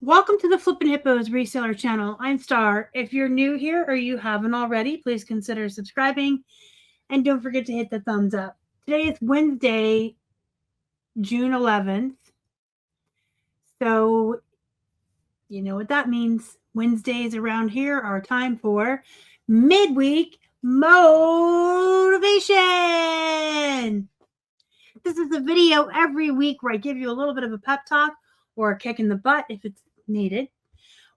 Welcome to the Flippin' Hippos reseller channel. I'm Star. If you're new here or you haven't already, please consider subscribing and don't forget to hit the thumbs up. Today is Wednesday, June 11th. So, you know what that means. Wednesdays around here are time for midweek motivation. This is a video every week where I give you a little bit of a pep talk or a kick in the butt if it's needed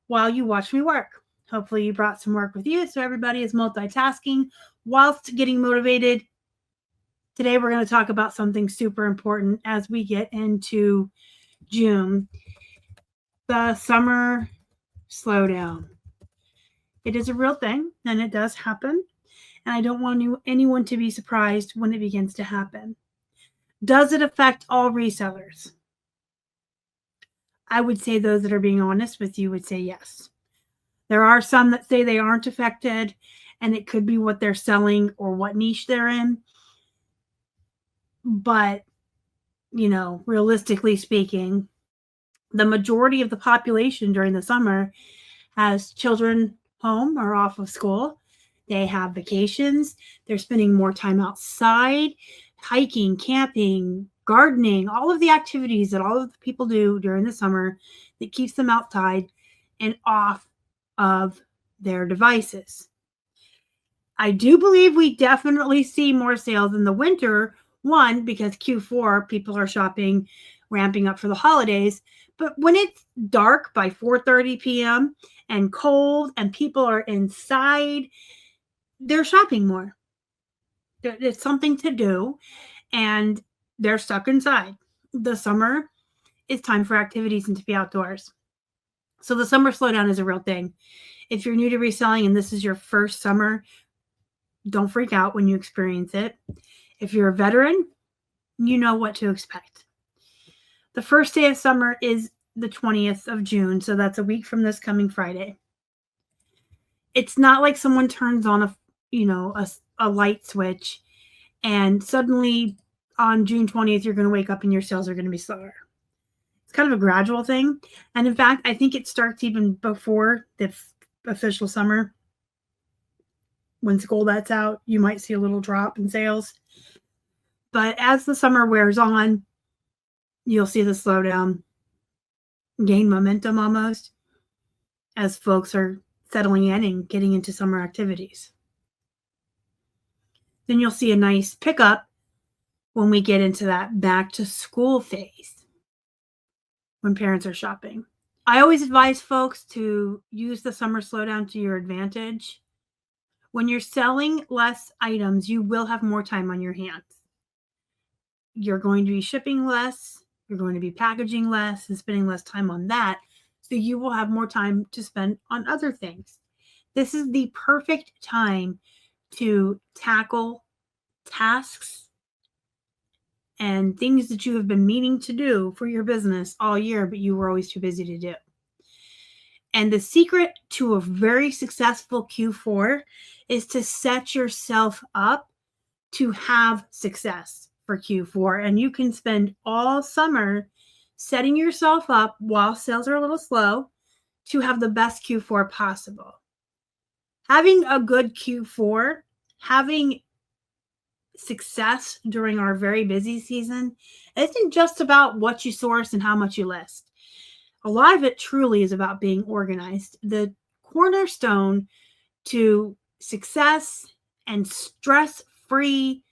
while you watch me work. Hopefully you brought some work with you so everybody is multitasking whilst getting motivated. Today we're going to talk about something super important as we get into June. The summer slowdown. It is a real thing and it does happen. And I don't want anyone to be surprised when it begins to happen. Does it affect all resellers? I would say those that are being honest with you would say yes. There are some that say they aren't affected, and it could be what they're selling or what niche they're in. But, realistically speaking, the majority of the population during the summer has children home or off of school. They have vacations. They're spending more time outside, hiking, camping, gardening, all of the activities that all of the people do during the summer that keeps them outside and off of their devices. I do believe we definitely see more sales in the winter, one, because Q4 people are shopping, ramping up for the holidays. But when it's dark by 4:30 p.m. and cold and people are inside, they're shopping more. It's something to do and they're stuck inside. The summer is time for activities and to be outdoors. So the summer slowdown is a real thing. If you're new to reselling and this is your first summer, don't freak out when you experience it. If you're a veteran, you know what to expect. The first day of summer is the 20th of June, so that's a week from this coming Friday. It's not like someone turns on a light switch and suddenly on June 20th, you're going to wake up and your sales are going to be slower. It's kind of a gradual thing. And in fact, I think it starts even before the official summer. When school lets out, you might see a little drop in sales. But as the summer wears on, you'll see the slowdown gain momentum almost as folks are settling in and getting into summer activities. Then you'll see a nice pickup when we get into that back to school phase when parents are shopping. I always advise folks to use the summer slowdown to your advantage. When you're selling less items, you will have more time on your hands. You're going to be shipping less, you're going to be packaging less and spending less time on that. So you will have more time to spend on other things. This is the perfect time to tackle tasks and things that you have been meaning to do for your business all year, but you were always too busy to do. And the secret to a very successful Q4 is to set yourself up to have success for Q4. And you can spend all summer setting yourself up while sales are a little slow to have the best Q4 possible. Having a good Q4, having success during our very busy season isn't just about what you source and how much you list. A lot of it truly is about being organized. The cornerstone to success and stress-free,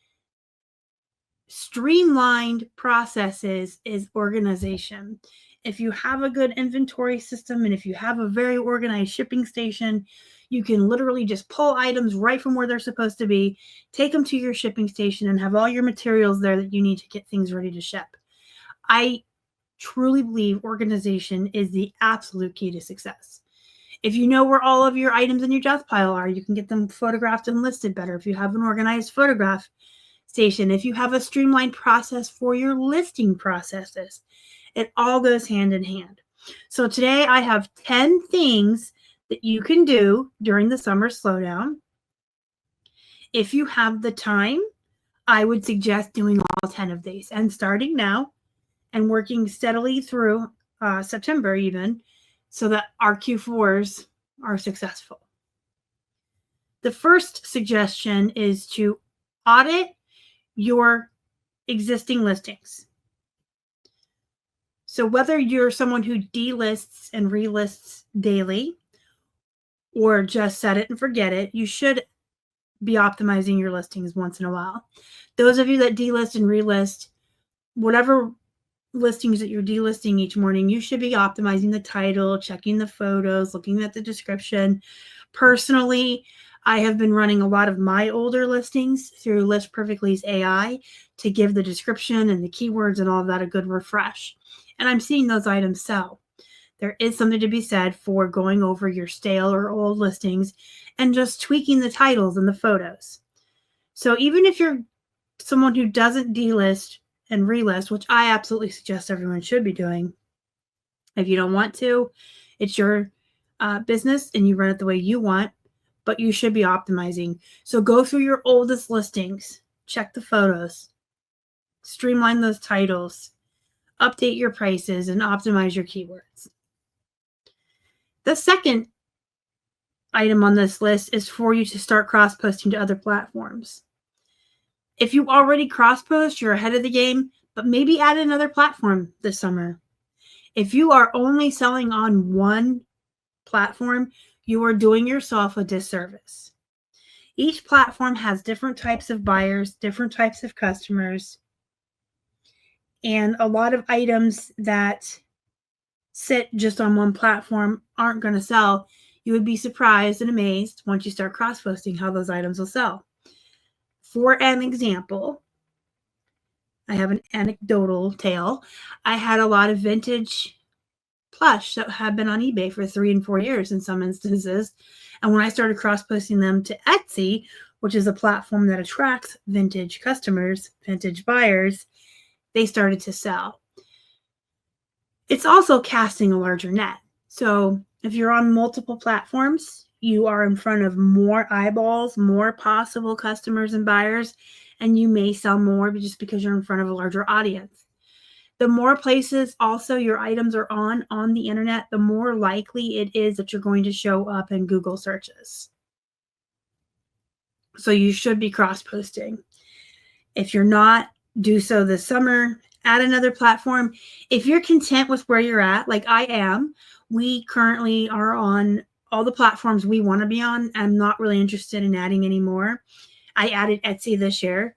streamlined processes is organization. If you have a good inventory system and if you have a very organized shipping station, you can literally just pull items right from where they're supposed to be, take them to your shipping station, and have all your materials there that you need to get things ready to ship. I truly believe organization is the absolute key to success. If you know where all of your items in your desk pile are, you can get them photographed and listed better. If you have an organized photograph station, if you have a streamlined process for your listing processes, it all goes hand in hand. So today I have 10 things that you can do during the summer slowdown. If you have the time, I would suggest doing all 10 of these and starting now and working steadily through September even so that our Q4s are successful. The first suggestion is to audit your existing listings. So whether you're someone who delists and relists daily or just set it and forget it, you should be optimizing your listings once in a while. Those of you that delist and relist, whatever listings that you're delisting each morning, you should be optimizing the title, checking the photos, looking at the description. Personally, I have been running a lot of my older listings through List Perfectly's AI to give the description and the keywords and all of that a good refresh. And I'm seeing those items sell. There is something to be said for going over your stale or old listings and just tweaking the titles and the photos. So even if you're someone who doesn't delist and relist, which I absolutely suggest everyone should be doing, if you don't want to, it's your business and you run it the way you want, but you should be optimizing. So go through your oldest listings, check the photos, streamline those titles, update your prices, and optimize your keywords. The second item on this list is for you to start cross-posting to other platforms. If you already cross-post, you're ahead of the game, but maybe add another platform this summer. If you are only selling on one platform, you are doing yourself a disservice. Each platform has different types of buyers, different types of customers, and a lot of items that sit just on one platform aren't going to sell. You would be surprised and amazed once you start cross-posting how those items will sell. For an example, I have an anecdotal tale. I had a lot of vintage plush that had been on eBay for 3 and 4 years in some instances. And when I started cross-posting them to Etsy, which is a platform that attracts vintage customers, vintage buyers, they started to sell. It's also casting a larger net. So if you're on multiple platforms, you are in front of more eyeballs, more possible customers and buyers, and you may sell more just because you're in front of a larger audience. The more places also your items are on the internet, the more likely it is that you're going to show up in Google searches. So you should be cross-posting. If you're not, do so this summer. Add another platform. If you're content with where you're at, like I am, we currently are on all the platforms we want to be on. I'm not really interested in adding any more. I added Etsy this year.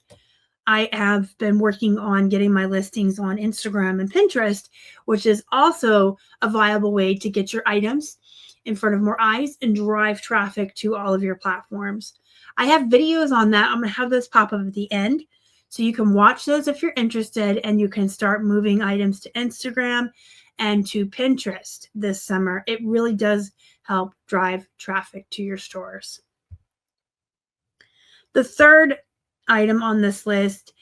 I have been working on getting my listings on Instagram and Pinterest, which is also a viable way to get your items in front of more eyes and drive traffic to all of your platforms. I have videos on that. I'm going to have those pop up at the end. So you can watch those if you're interested, and you can start moving items to Instagram and to Pinterest this summer. It really does help drive traffic to your stores. The third item on this list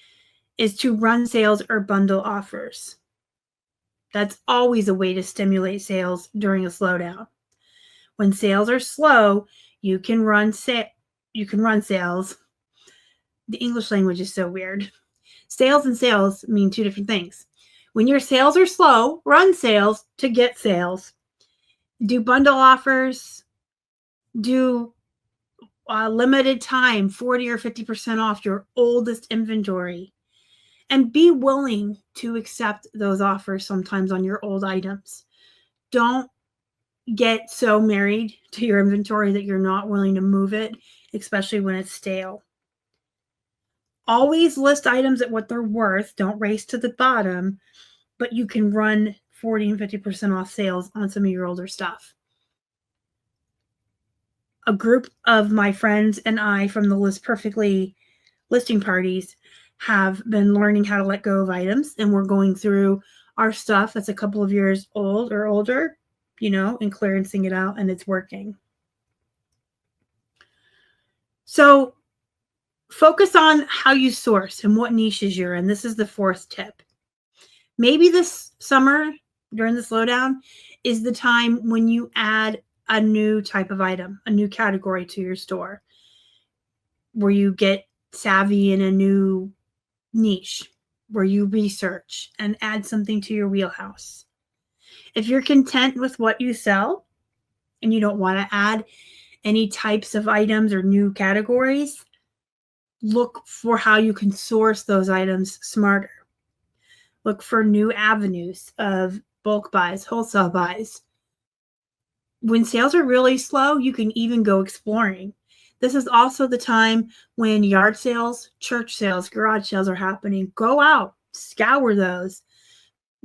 is to run sales or bundle offers. That's always a way to stimulate sales during a slowdown. When sales are slow, you can run sales. The English language is so weird. Sales and sales mean two different things. When your sales are slow, run sales to get sales. Do bundle offers. Do limited time, 40 or 50% off your oldest inventory. And be willing to accept those offers sometimes on your old items. Don't get so married to your inventory that you're not willing to move it, especially when it's stale. Always list items at what they're worth. Don't race to the bottom, but you can run 40 and 50% off sales on some of your older stuff. A group of my friends and I from the List Perfectly listing parties have been learning how to let go of items, and we're going through our stuff that's a couple of years old or older, and clearancing it out, and it's working. So focus on how you source and what niches you're in. This is the fourth tip. Maybe this summer during the slowdown is the time when you add a new type of item, a new category to your store, where you get savvy in a new niche, where you research and add something to your wheelhouse. If you're content with what you sell and you don't want to add any types of items or new categories, look for how you can source those items smarter. Look for new avenues of bulk buys, wholesale buys. When sales are really slow, you can even go exploring. This is also the time when yard sales, church sales, garage sales are happening. Go out, scour those.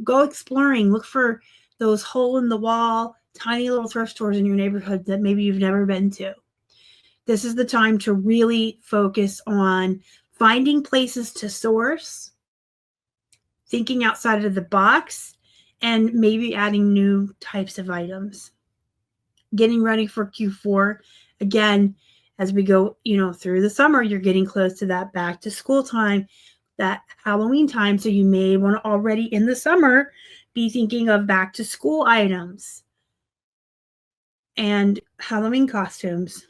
Go exploring. Look for those hole-in-the-wall, tiny little thrift stores in your neighborhood that maybe you've never been to. This is the time to really focus on finding places to source, thinking outside of the box, and maybe adding new types of items. Getting ready for Q4. Again, as we go, through the summer, you're getting close to that back to school time, that Halloween time. So you may want to already in the summer be thinking of back to school items and Halloween costumes.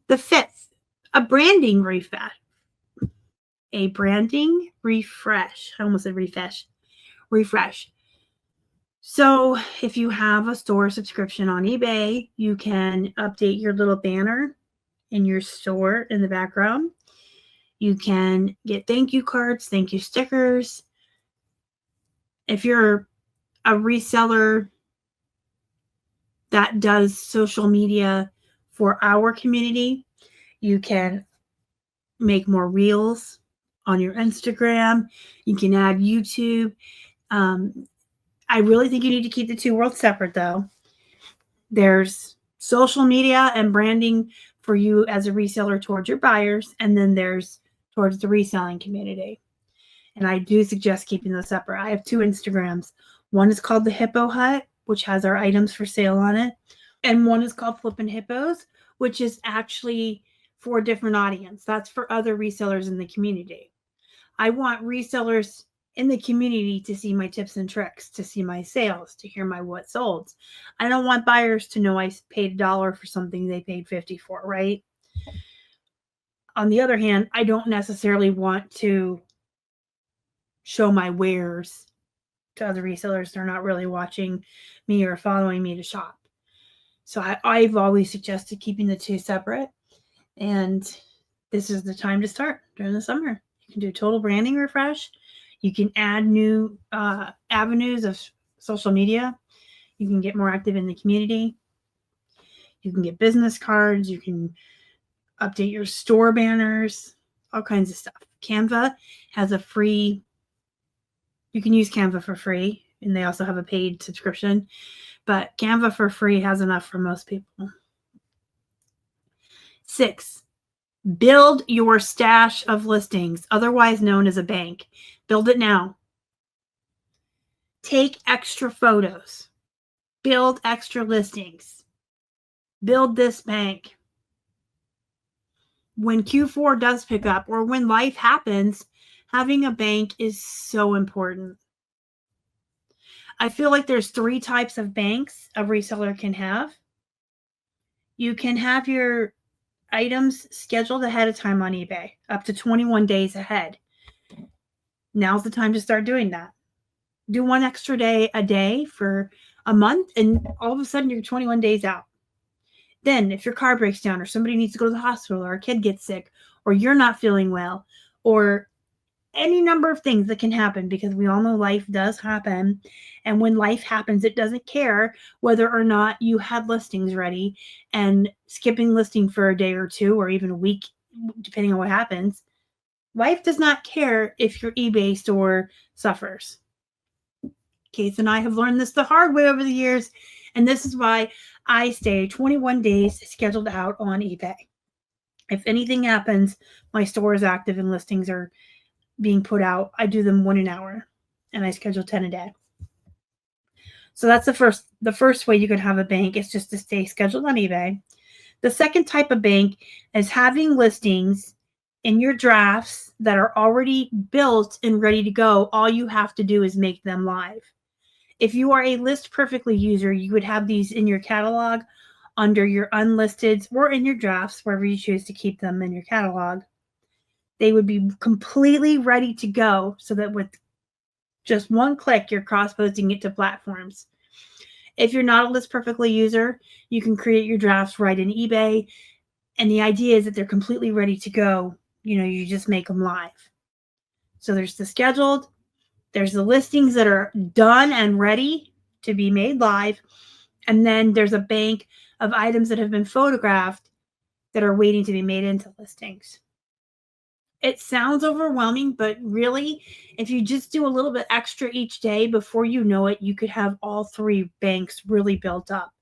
The 5th, a branding refresh. A branding refresh. I almost said refresh. Refresh. So if you have a store subscription on eBay, you can update your little banner in your store in the background. You can get thank you cards, thank you stickers. If you're a reseller that does social media for our community, you can make more reels on your Instagram. You can add YouTube. I really think you need to keep the two worlds separate, though. There's social media and branding for you as a reseller towards your buyers, and then there's towards the reselling community. And I do suggest keeping those separate. I have 2 Instagrams. One is called the Hippo Hut, which has our items for sale on it. And one is called Flippin Hippos, which is actually for a different audience. That's for other resellers in the community. I want resellers in the community to see my tips and tricks, to see my sales, to hear my what sold. I don't want buyers to know I paid $1 for something they paid $50 for, right? On the other hand, I don't necessarily want to show my wares to other resellers. They're not really watching me or following me to shop. So I've always suggested keeping the two separate. And this is the time to start during the summer. You can do a total branding refresh. You can add new avenues of social media. You can get more active in the community. You can get business cards. You can update your store banners, all kinds of stuff. Canva has a free, you can use Canva for free, and they also have a paid subscription. But Canva for free has enough for most people. 6, build your stash of listings, otherwise known as a bank. Build it now. Take extra photos. Build extra listings. Build this bank. When Q4 does pick up or when life happens, having a bank is so important. I feel like there's 3 types of banks a reseller can have. You can have your items scheduled ahead of time on eBay, up to 21 days ahead. Now's the time to start doing that. Do 1 extra day a day for a month, and all of a sudden you're 21 days out. Then if your car breaks down or somebody needs to go to the hospital or a kid gets sick or you're not feeling well or any number of things that can happen, because we all know life does happen. And when life happens, it doesn't care whether or not you had listings ready, and skipping listing for a day or 2 or even a week, depending on what happens. Life does not care if your eBay store suffers. Case and I have learned this the hard way over the years, and this is why I stay 21 days scheduled out on eBay. If anything happens, my store is active and listings are being put out. I do them 1 an hour, and I schedule 10 a day. So that's the first way you can have a bank is just to stay scheduled on eBay. The second type of bank is having listings in your drafts that are already built and ready to go. All you have to do is make them live. If you are a List Perfectly user, you would have these in your catalog under your unlisted or in your drafts, wherever you choose to keep them in your catalog. They would be completely ready to go so that with Just one click, you're cross-posting it to platforms. If you're not a List Perfectly user, you can create your drafts right in eBay. And the idea is that they're completely ready to go. You just make them live. So there's the scheduled, there's the listings that are done and ready to be made live. And then there's a bank of items that have been photographed that are waiting to be made into listings. It sounds overwhelming, but really, if you just do a little bit extra each day, before you know it, you could have all three banks really built up.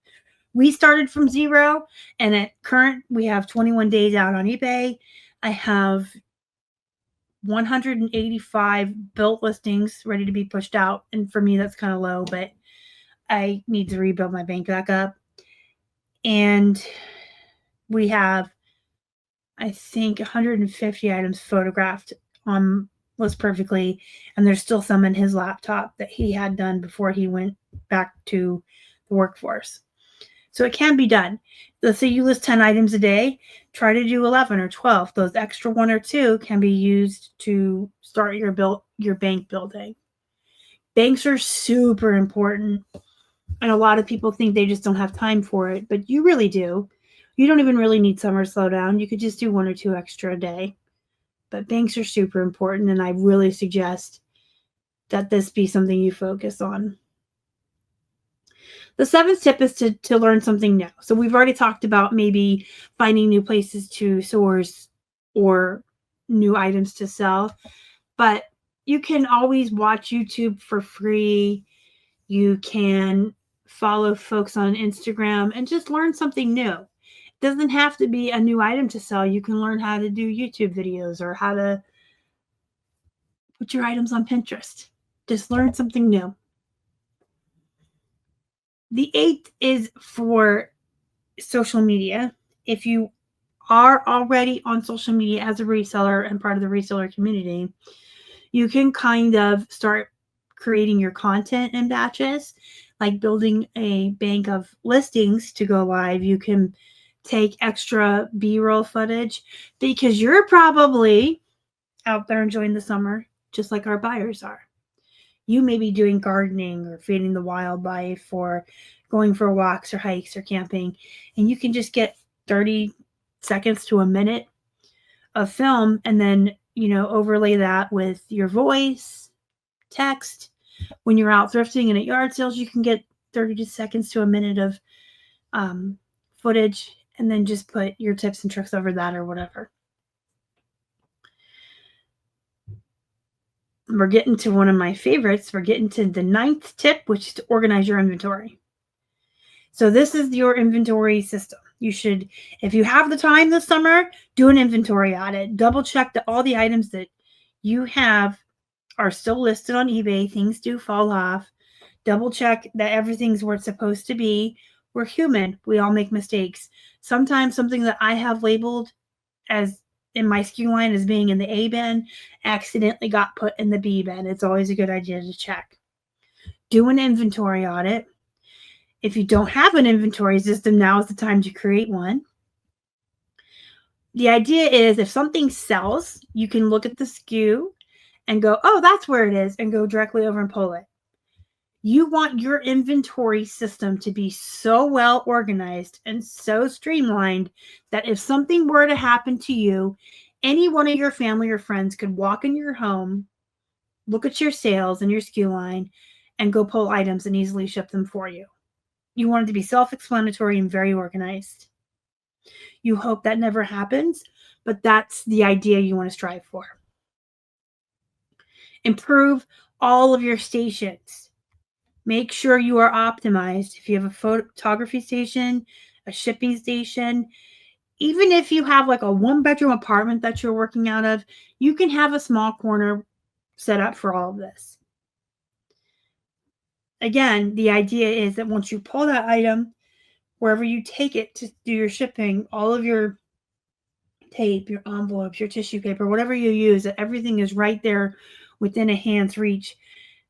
We started from 0, and at current, we have 21 days out on eBay. I have 185 built listings ready to be pushed out. And for me, that's kind of low, but I need to rebuild my bank back up. And we have, I think, 150 items photographed on List Perfectly. And there's still some in his laptop that he had done before he went back to the workforce. So it can be done. Let's say you list 10 items a day, try to do 11 or 12. Those extra 1 or 2 can be used to start your bank building. Banks are super important. And a lot of people think they just don't have time for it, but you really do. You don't even really need summer slowdown. You could just do 1 or 2 extra a day. But banks are super important, and I really suggest that this be something you focus on. The 7th tip is to learn something new. So we've already talked about maybe finding new places to source or new items to sell, but you can always watch YouTube for free. You can follow folks on Instagram and just learn something new. It doesn't have to be a new item to sell. You can learn how to do YouTube videos or how to put your items on Pinterest. Just learn something new. The 8th is for social media. If you are already on social media as a reseller and part of the reseller community, you can kind of start creating your content in batches, like building a bank of listings to go live. You can take extra B-roll footage because you're probably out there enjoying the summer just like our buyers are. You may be doing gardening or feeding the wildlife or going for walks or hikes or camping, and you can just get 30 seconds to a minute of film and then, overlay that with your voice, text. When you're out thrifting and at yard sales, you can get 30 seconds to a minute of footage and then just put your tips and tricks over that or whatever. We're getting to one of my favorites. We're getting to the 9th tip, which is to organize your inventory. So this is your inventory system. You should, if you have the time this summer, do an inventory audit. Double check that all the items that you have are still listed on eBay. Things do fall off. Double check that everything's where it's supposed to be. We're human. We all make mistakes. Sometimes something that I have labeled as in my SKU line as being in the A bin accidentally got put in the B bin. It's always a good idea to check. Do an inventory audit. If you don't have an inventory system, now is the time to create one. The idea is if something sells, you can look at the SKU and go, oh, that's where it is, and go directly over and pull it. You want your inventory system to be so well organized and so streamlined that if something were to happen to you, any one of your family or friends could walk in your home, look at your sales and your SKU line, and go pull items and easily ship them for you. You want it to be self-explanatory and very organized. You hope that never happens, but that's the idea you want to strive for. Improve all of your stations. Make sure you are optimized. If you have a photography station, a shipping station, even if you have like a 1-bedroom apartment that you're working out of, you can have a small corner set up for all of this. Again, the idea is that once you pull that item, wherever you take it to do your shipping, all of your tape, your envelopes, your tissue paper, whatever you use, that everything is right there within a hand's reach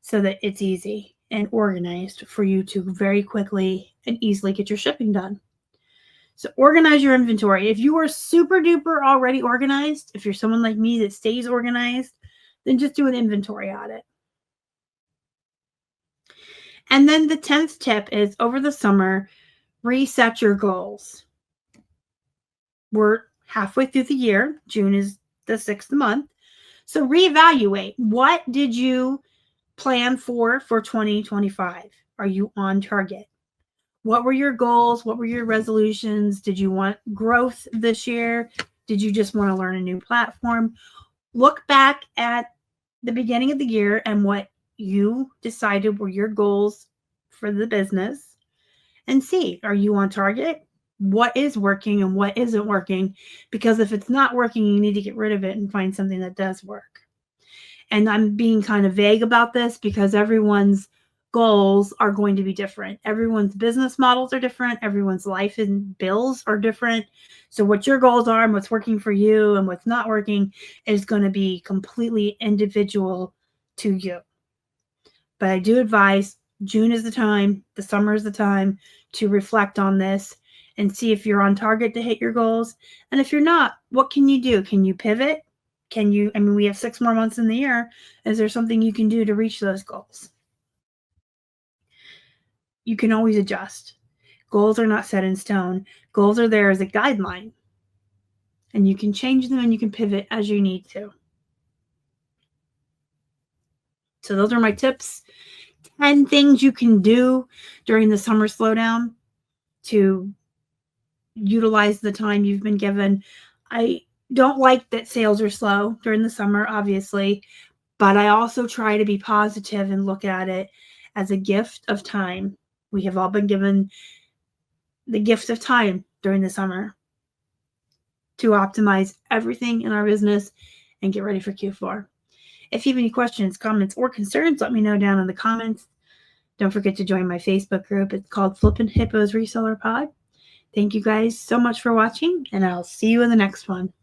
so that it's easy and organized for you to very quickly and easily get your shipping done. So organize your inventory. If you are super duper already organized, if you're someone like me that stays organized, then just do an inventory audit. And then the 10th tip is over the summer, reset your goals. We're halfway through the year. June is the 6th month. So reevaluate. What did you plan for 2025? Are you on target? What were your goals? What were your resolutions? Did you want growth this year? Did you just want to learn a new platform? Look back at the beginning of the year and what you decided were your goals for the business and see, are you on target? What is working and what isn't working? Because if it's not working, you need to get rid of it and find something that does work. And I'm being kind of vague about this because everyone's goals are going to be different. Everyone's business models are different. Everyone's life and bills are different. So what your goals are and what's working for you and what's not working is going to be completely individual to you. But I do advise June is the time, the summer is the time to reflect on this and see if you're on target to hit your goals. And if you're not, what can you do? Can you pivot? We have 6 more months in the year. Is there something you can do to reach those goals? You can always adjust. Goals are not set in stone. Goals are there as a guideline. And you can change them and you can pivot as you need to. So those are my tips. 10 things you can do during the summer slowdown to utilize the time you've been given. I don't like that sales are slow during the summer, obviously, but I also try to be positive and look at it as a gift of time. We have all been given the gift of time during the summer to optimize everything in our business and get ready for Q4. If you have any questions, comments, or concerns, let me know down in the comments. Don't forget to join my Facebook group. It's called Flippin' Hippos Reseller Pod. Thank you guys so much for watching, and I'll see you in the next one.